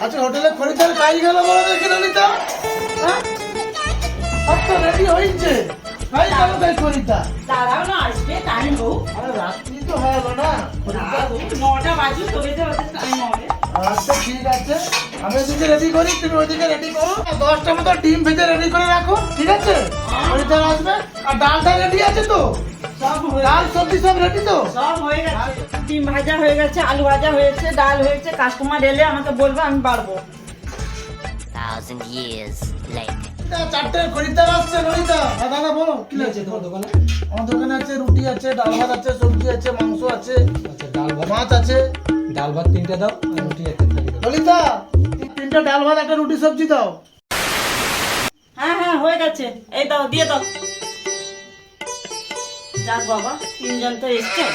আচ্ছা হোটেলে খরিদ্দার কাজ গেল বলো দেখি ললিতা। হ্যাঁ সব তো রেডি হয়েছে, কাজ গেল তাই খরিদ্দার। দাঁড়াও না, আসবে টাইম হোক। আরে রাত্রি তো হয়ে গেল না, খরিদ্দার 9টা বাজে, তবে তো টাইম হবে। আচ্ছা ঠিক আছে, আমি এদিকে রেডি করি, তুমি ওইদিকে রেডি করো। 10টা মতো ডিম ভেজে রেডি করে রাখো, ঠিক আছে? খরিদ্দার আসবে। আর ডালটা রেডি আছে তো? সব হয়ে ডাল সবজি সব রেডি তো? সব হয়ে গেছে। ডিম ভাজা হয়ে গেছে, আলু ভাজা হয়েছে, ডাল হয়েছে। কাস্টমার এলে আমাকে বলবে, আমি বাড়বো। 1,000 years later. চারটে খরিদ্দার আসছে ললিতা। দাদা বলো কি আছে তোমার দোকানে? আমার দোকানে আছে রুটি আছে, ডাল ভাত আছে, সবজি আছে, মাংস আছে। আচ্ছা ডাল ভাত, মাছ আছে। ডাল ভাত 3টে দাও আর রুটি একটা থালি দাও। ললিতা 3টা ডাল ভাত একটা রুটি সবজি দাও। হ্যাঁ হ্যাঁ হয়ে গেছে, এই দাও, দিয়ে দাও। যাক বাবা, 3জন তো এসছে।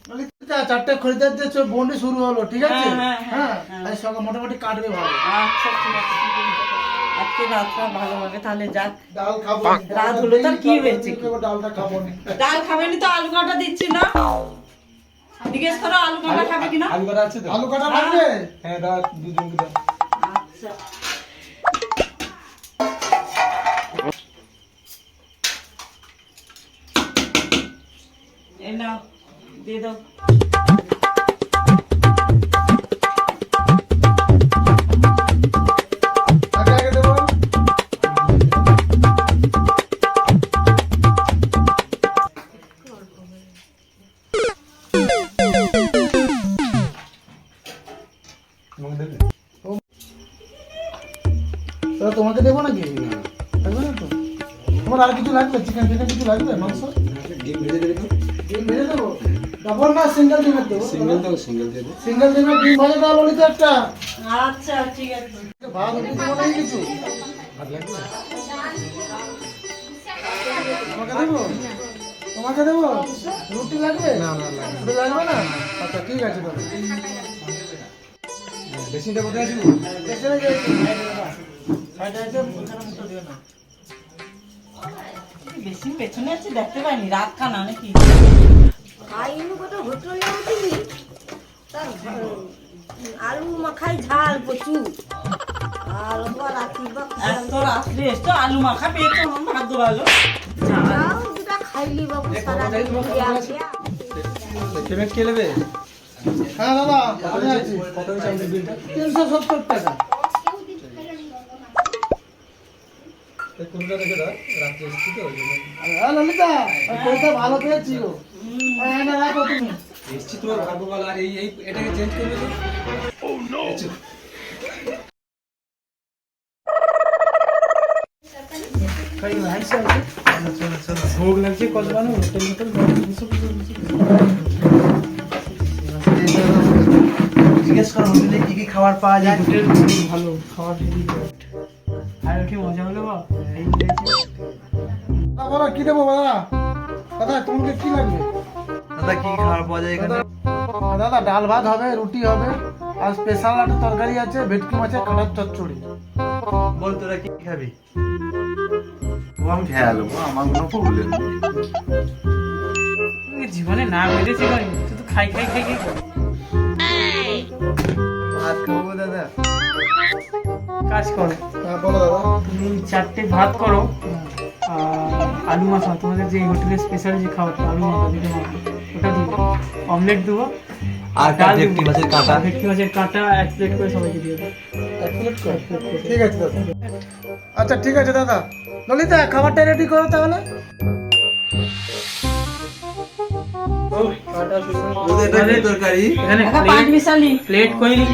ললিতা চারটে খরিদ্দার যে বন্ডি শুরু হলো, ঠিক আছে? হ্যাঁ, হ্যাঁ, হ্যাঁ আজ সকাল মোটামুটি কাটবে ভালো। আচ্ছা ঠিক আছে, আজকে রাতটা ভালো হবে তাহলে। যাক, ডাল খাবো, রাত হলো তার কি হয়েছে? ডালটা খাবো না। ডাল খাবেনি তো আলু কাটা দিচ্ছি না। জিজ্ঞেস করো আলু কাটা খাবে কিনা। আলু কাটা আছে তো? আলু কাটা লাগবে? হ্যাঁ দাও, দুজনকে দাও। আচ্ছা এই নাও, দিয়ে দাও। আগে আগে দেবো। তোমাকে দেবে? তাহলে তোমাকে দেবো নাকি? থাকবে না তো? তোমার আর কিছু লাগবে? চিকেন ফিকেন কিছু লাগবে? মাংস? ডিম ভেজে দেবে তো? ডিম ভেজে দেবো? ডবল না সিঙ্গেল ডিমের দেবো? সিঙ্গেল দাও, সিঙ্গেল দিয়ে দাও। সিঙ্গেল ডিমের ডিম ভাজা দাও ললিতা একটা। আচ্ছা ঠিক আছে। ভাত রুটি দেবো নাকি কিছু? ভাত লাগবে না? তোমাকে দেবো? তোমাকে দেবো? রুটি লাগবে? না না লাগবে না। রুটি লাগবে না? আচ্ছা ঠিক আছে তাহলে। ড্রেসিংটা কোথায় আছে? পেছনে যে সাইডে আছে, ওখানে মুখটা দিও না। বেশি পেছনে আছে, দেখতে পাইনি। রাত খানা নাকি? আইনু কত হোটেলে উঠিনি তার আলু মাখাই ঝাল প্রচুর আর ওপর রাত্রি এত রাত্রে এসছো, আলু মাখা পেয়েছো, আমার ভাগ্য ভালো। যাও দুটা খাইলি বাবু সারা পেমেন্ট কে নেবে? হ্যাঁ দাদা আমি আছি। কত হয়েছে আমাদের বিলটা? 370 টাকা। এই কোনটা রেখে দাও, রাত্রে এসেছি তো ওই জন্য। হ্যাঁ ললিতা, পয়সা ভালো পেয়েছি গো। হ্যাঁ না রাখো তুমি। এসেছি তোমার ভাগ্য ভালো। আর এই এটাকে চেঞ্জ করবে তো? কই লাইসে আছে? ভোগ লাগছে কত বানো হোটেল হোটেল জিজ্ঞেস করো হোটেলে কি কি খাবার পাওয়া যায়। হোটেল ভালো খাবার হেভি আর ওঠে মজা হলো বা এই বলো কি দেবো দাদা? দাদা তোমাকে কি লাগবে? দাদা কি খাবার পাওয়া যায় এখানে? দাদা ডাল ভাত হবে, রুটি হবে, আর স্পেশাল একটা তরকারি আছে, ভেটকি মাছের কাঁটার চচ্চড়ি। বল তোরা কি খাবি? ও আমি খেয়ে আলো, আমার কোনো প্রবলেম নেই। জীবনে না বেঁধেছি শুধু খাই খাই খাই খাই ভাত খাবো দাদা? কাজ করো, হ্যাঁ বলো দাদা। তুমি 4টে ভাত করো আর আলু মাখা, তোমাদের যে হোটেলের স্পেশাল যে খাবারটা আলু মাখা যেটা মাখা ওটা দিও, অমলেট দেবো আর ডাল ভেটকি দেবো। মাছের কাঁটা। ভেটকি মাছের কাঁটা 1 প্লেট করে সবাইকে দিয়ে দেবো। 1 প্লেট করে? ঠিক আছে দাদা। আচ্ছা ঠিক আছে দাদা। ললিতা খাবারটা রেডি করো তাহলে। এটা কি তরকারি? এখানে একটা পাঁচ মিশালি প্লেট কইলি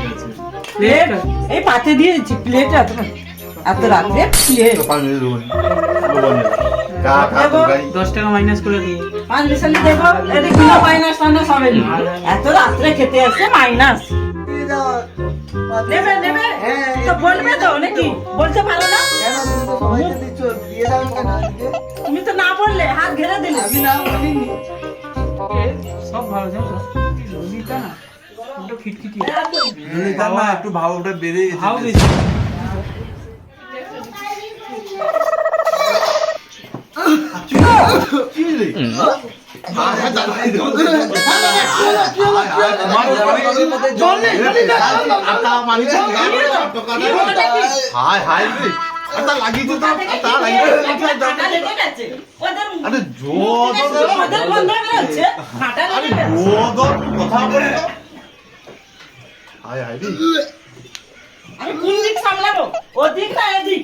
প্লেট, এই পাতে দিয়ে দিচ্ছি প্লেট। এত রাত্রে প্লেট। তো 5 মিনিট দেবো নি। কা কা তরকারি? 10 টাকা মাইনাস করে দিই। 5 মিশালি দেবো। এটা কিলো মাইনাস মাইনাস হবে না। এত রাত্রে খেতে আসছে মাইনাস। নেবে নেবে তো বলবে তো নাকি বলতে পারো না কেন তুমি তো সবাইকে দিচ্ছ, দিয়ে দাও কেন আজকে? তুমি তো না বললে হাত ঘেরে দিলে আমি না বলিনি। এ, সব ভালো জানো ললিতা না ওটা খিটখিটি ললিতা না একটু ভাবটা বেড়ে গেছে। হাও বেশি কি রে? হাই হাই রে, আটা লাগিয়েছে তো, আটা লাগিয়েছে। ফাটা লেগে গেছে ওদের আরে জোর ওদের বন্ধ হয়ে গেছে ফাটা লেগে গেছে কথা বলে তো। হাই হাই রে। আমি কোন দিক সামলাবো ওদিক না এদিক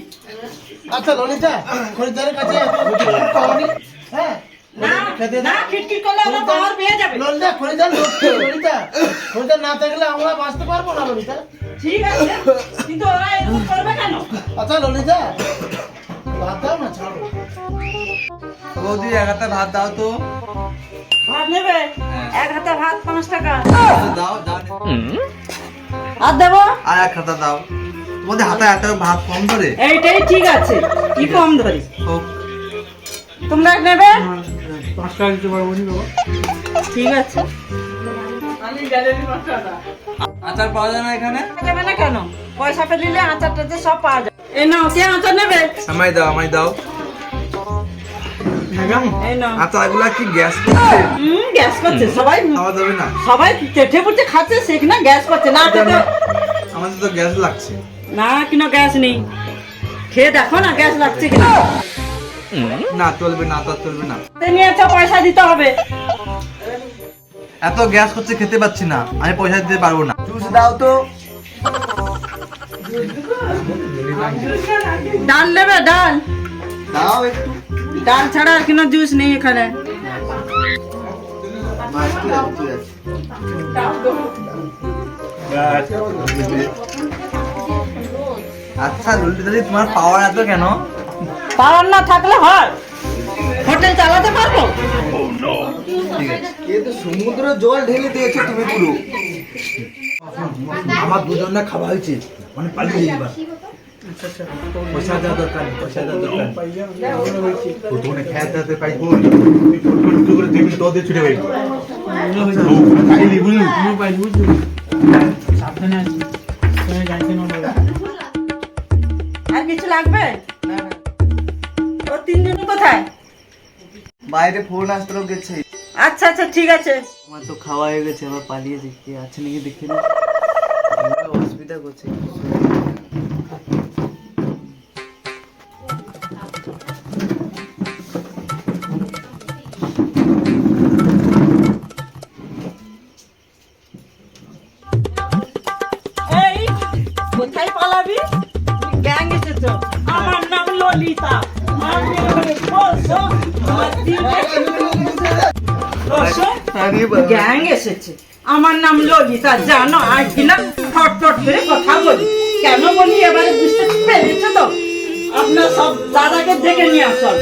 আচ্ছা ললিতা খরিদ্দারের কাছে পাওনি হ্যাঁ না খেতে না দাও। খিটখিট করলে ওরা পাওয়ার পেয়ে যাবে ললিতা খরিদ্দার লক্ষ্মী ললিতা খরিদ্দার না থাকলে আমরা বাঁচতে পারবো না ললিতা। ঠিক আছে কিন্তু ওরা এরকম করবে কেন আচ্ছা ললিতা বাদ দাও না ছাড়ো। বৌদি এক হাতে ভাত দাও তো। ভাত নেবে এক হাতে ভাত 5 টাকা দাও দাও। আর দেবো আর এক হাতে দাও। তোমাদের হাতে একটা ভাত কম ধরে। এইটাই ঠিক আছে কি কম ধরি হোক। তোমরা নেবে 5 টাকা দিতে পারবো নি বাবা ঠিক আছে আচার পাওয়া যায় না এখানে? যাবে না কেন পয়সা পেলে আচার টাচার সব পাওয়া যায় এই নাও কে আচার নেবে আমায় দাও আমায় দাও। ম্যাডাম এই নাও আচারগুলা কি গ্যাস করছে? গ্যাস করছে সবাই খাওয়া যাবে না? সবাই চেটে পুটে খাচ্ছে সে কিনা গ্যাস করছে না খেতে আমাদের তো গ্যাস লাগছে। না কিনা গ্যাস নেই খেয়ে দেখো না গ্যাস লাগছে কিনা না চলবে না, তো চলবে না। নিয়ে পয়সা দিতে হবে এত গ্যাস করছে খেতে পাচ্ছি না, আমি পয়সা দিতে পারবো না। জুস দাও তো। ডাল নেবে ডাল দাও একটু। ডাল ছাড়া আর কোনো জুস নেই এখানে আচ্ছা ললিতা দি, তোমার পাওয়ার এত কেন? পাওয়ার না থাকলে হয় হোটেল চালাতে পারবো ঠিক আছে। কিন্তু সমুদ্র জল ঢেলে দিয়েছো তুমি পুরো। আমার দুজনে খাওয়া হয়েছে, মানে পালিয়ে যাবার। পয়সা দেওয়া দরকার নেই, পয়সা দেওয়া দরকার নেই। প্রথমে খেয়ে দিতে পাইবো, তুমি ফুটবল করে টেবিল তো দিয়ে ছুটে পাইবো। খাইলি বুঝলি? তুমি পাই বুঝছো সাবধানে আছি তুমি যাইতে না বলো আর কিছু লাগবে ও তিনজন কোথায় বাইরে ফোন আসতে গেছে। আচ্ছা আচ্ছা ঠিক আছে আমার তো খাওয়া হয়ে গেছে, আবার পালিয়ে দেখতে আছে নাকি দেখি না। অসুবিধা করছে। এই কোথায় পালাবি গ্যাং এসেছো আমার নাম ললিতা গ্যাং এসেছে আমার নাম ললিতা জানো আর কিনা ফট ফট করে কথা বলি কেন বলি এবারে বুঝতে পেরেছো তো আপনার সব দাদাকে দেখে নিয়ে আসল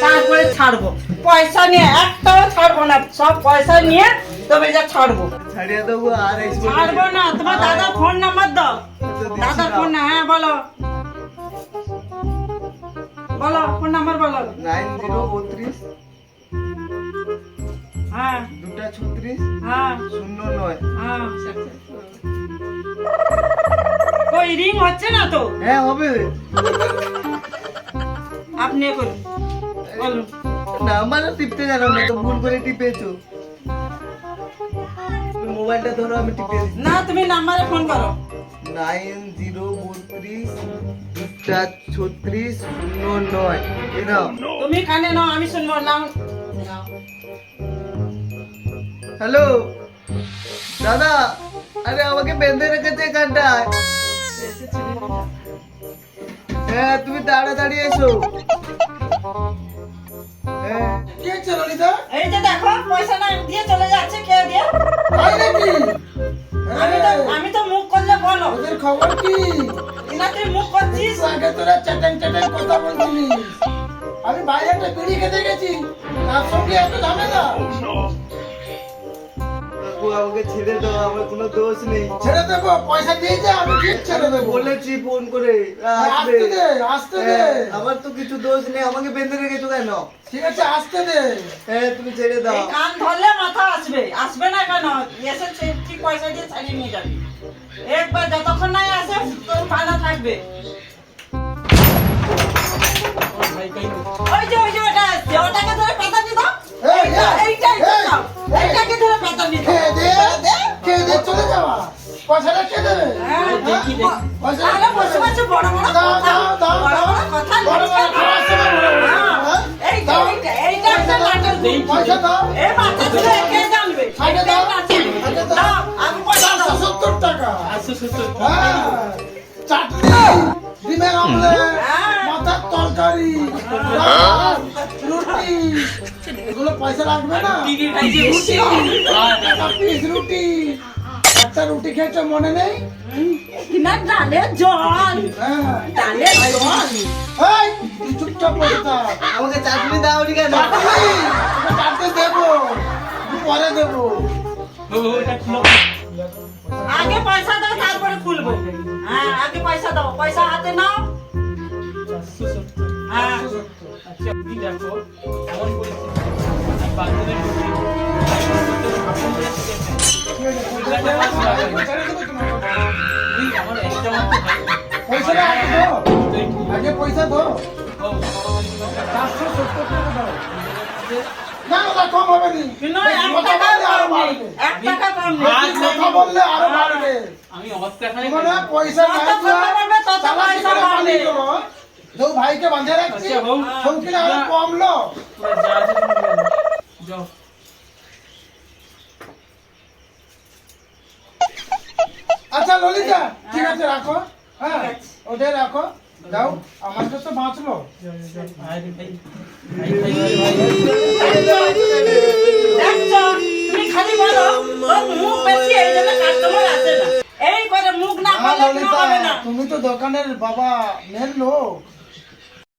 তারপরে ছাড়বো পয়সা নিয়ে একটাও ছাড়বো না সব পয়সা নিয়ে তবে যা ছাড়বো ছাড়িয়ে দেবো আর ছাড়বো না তোমার দাদার ফোন নাম্বার দাও দাদার ফোন না হ্যাঁ বলো বলো ফোন নাম্বার বলো 9032 হ্যাঁ 236 হ্যাঁ 09। হ্যাঁ কই রিং হচ্ছে না তো হ্যাঁ হবে। আপনি করুন বলুন নাম্বারও টিপতে জানো না তো ভুল করে টিপেছো। মোবাইলটা ধরো, আমি টিপে দিচ্ছি। না তুমি নাম্বারে ফোন করো 9032 236 09। এই নাও। তুমি কানে নাও আমি শুনবো নাও হ্যালো দাদা, আরে আমাকে বেঁধে রেখেছে এখানটায়। হ্যাঁ তুমি তাড়াতাড়ি এসো। হ্যাঁ কি হচ্ছে ললিতা? এই যে দেখো পয়সা না দিয়ে চলে যাচ্ছে খেয়ে দিয়ে তাই নাকি? আমি তো মুখ করলে বলো ওদের খবর কি? না তুই মুখ করছিস আগে তোরা চ্যাটাং চ্যাটাং কথা বলছিলিস, আমি বাইরে একটা বিড়ি খেতে গেছি, তার সঙ্গে এত ঝামেলা। কাকু আমাকে ছেড়ে দাও, আমার কোনো দোষ নেই। ছেড়ে দেবো, পয়সা দিয়ে যা, আমি ঠিক ছেড়ে দেবো। বলেছি ফোন করে আসবে। আসতে দে, আসতে দে। আমার তো কিছু দোষ নেই, আমাকে বেঁধে রেখেছো কেন? ঠিক আছে, আসতে দে। হ্যাঁ তুমি ছেড়ে দাও। এই কান ধরলে মাথা আসবে, আসবে না কেন? এসে ঠিক পয়সা দিয়ে ছাড়িয়ে নিয়ে যাবি। একবার যতক্ষণ নাই আসে তোর বাধা থাকবে। ওই যে ওটা আসছে, ওটাকে ধরে পেঁচা দিয়ে দাও। এই, এইটাই এই, দাও, এই। এইটাকে ধরে পেঁচা দিয়ে দাও। খেয়ে দে, খেয়ে দে, চলে যাওয়া। পয়সাটা কে দেবে? হ্যাঁ, পয়সা আরে বসে বসে বড় বড় দাও, কথা, দাও, দাও, বড় দাও। বড় কথা বড় বড় লিখে খাওয়ার সময় বড় বড়, হ্যাঁ? এইটা, দাও। এইটা একটা নাটক দিন। পয়সা দাও। এই বাচ্চা ছেলে কে জানবে? আগে দাও, আগে আগে দাও। দাও, আমি পয়সা দাও। 470 টাকা। 870 হ্যাঁ, চাটনি, ডিমের অমলেট, হ্যাঁ। মাথার তরকারি, ভাত, রুটি, এগুলো পয়সা লাগবে না? কি কি খাইছে? রুটি, একটা পিস রুটি, একটা রুটি খেয়েছো মনে নেই? কিনা ডালে জল, হ্যাঁ। ডালে জল। এই, তুই চুপচাপ বসে থাক। আমাকে চাটনি দাও নি কেন? চাটনি, তোকে চাটনি দেবো, পরে দেবো। এটা খুলো। আগে পয়সা দাও তারপরে খুলবো। হ্যাঁ, আগে পয়সা দাও, পয়সা হাতে নাও। 470। হ্যাঁ, আচ্ছা তুমি দেখো এমন পরিস্থিতি আমি বান্ধবের ঢুকি আপন করে শিখেছেন ছেড়ে দেবো তোমাকে। তুই আমার একটা মাত্র ভাই পয়সাটা আগে দাও, আগে পয়সা দাও। ও 470 টাকা দাও। না, ওটা কম হবে নি। কিন্তু বেশি এক কথা টাকা বললে আরো কম নেই, বাড়বে। এক টাকা কম নেই। বেশি কথা বললে আরো বাড়বে। আমি অবস্থাখানে মানে পয়সা নাই যত কথা বলবে তত চালাকি পয়সা করে বাড়বে। পালিয়ে গেলো। তো ভাইকে বাঁধে রাখছি, আচ্ছা, হোক। শৌখিনে আরো কমলো। পুরো যা আছে তুমি বলো। যাও আচ্ছা ললিতা, ঠিক আছে রাখো। হ্যাঁ, ওটাই রাখো। যাও, আমাকে তো বাঁচলো। আরে ভাই ভাই ভাই দেখছো, তুমি খালি বলো তোর মুখ বেশি, এই জন্য কাস্টমার আসে না। এই করে মুখ না হ্যাঁ বলে কোনো ললিতা, হবে না। তুমি তো দোকানের বাবা মেন লোক,